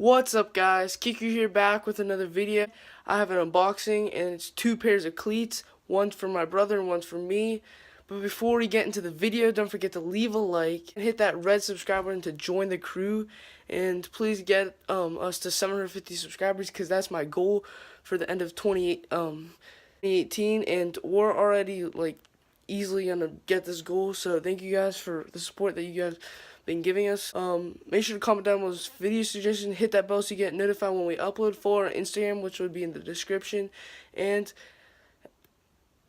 What's up, guys? Kiku here, back with another video. I have an unboxing and it's two pairs of cleats. One's for my brother and one's for me. But before we get into the video, don't forget to leave a like and hit that red subscribe button to join the crew. And please get us to 750 subscribers, because that's my goal for the end of 2018. And we're already like easily gonna get this goal. So thank you guys for the support that you guys been giving us. Make sure to comment down those video suggestions, hit that bell so you get notified when we upload. For our Instagram, which would be in the description, and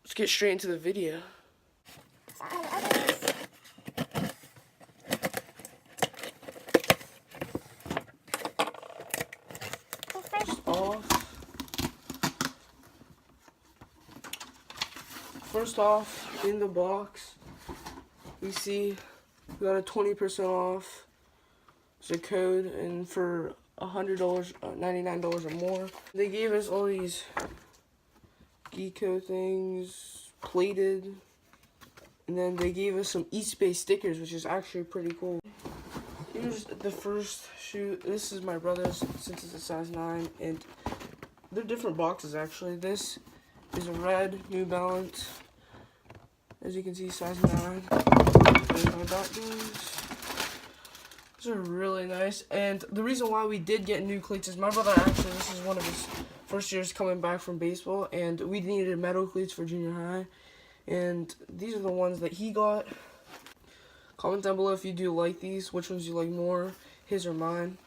let's get straight into the video. First off, in the box, we see we got a 20% off. It's a code, and for $100, $99 or more. They gave us all these Geeko things, plated, and then they gave us some East Bay stickers, which is actually pretty cool. Here's the first shoe. This is my brother's, since it's a size 9, and they're different boxes actually. This is a red New Balance, as you can see, size 9. These are really nice, and the reason why we did get new cleats is my brother actually, this is one of his first years coming back from baseball, and we needed metal cleats for junior high, and these are the ones that he got. Comment down below if you do like these, which ones you like more, his or mine.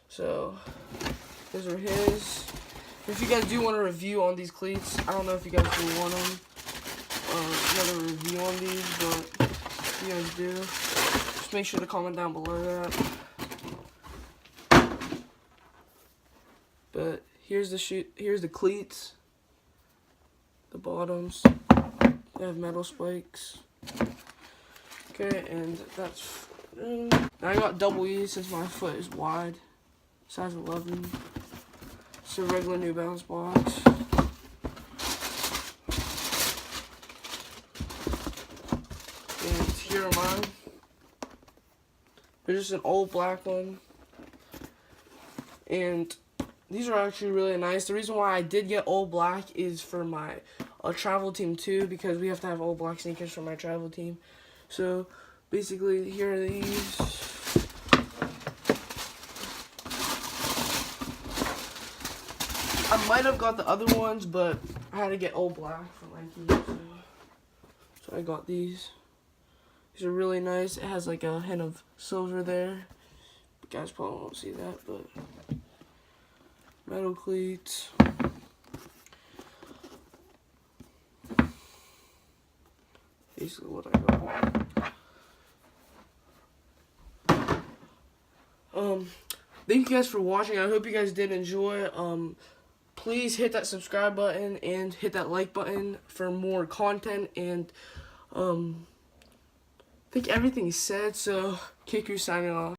So those are his. If you guys do want a review on these cleats, I don't know if you guys do want them, another review on these, but if you guys do, just make sure to comment down below that. But here's the shoe, here's the cleats, the bottoms, they have metal spikes. Okay, and that's I got double E since my foot is wide, size 11. It's a regular New Balance box. And here are mine. They're just an old black one. And these are actually really nice. The reason why I did get old black is for my travel team too, because we have to have old black sneakers for my travel team. So basically, here are these. I might have got the other ones, but I had to get old black for Nike, so I got these. These are really nice. It has like a hint of silver there. You guys probably won't see that, but metal cleats. Basically what I got. Thank you guys for watching. I hope you guys did enjoy. Please hit that subscribe button and hit that like button for more content. And I think everything is said. So Kiku signing off.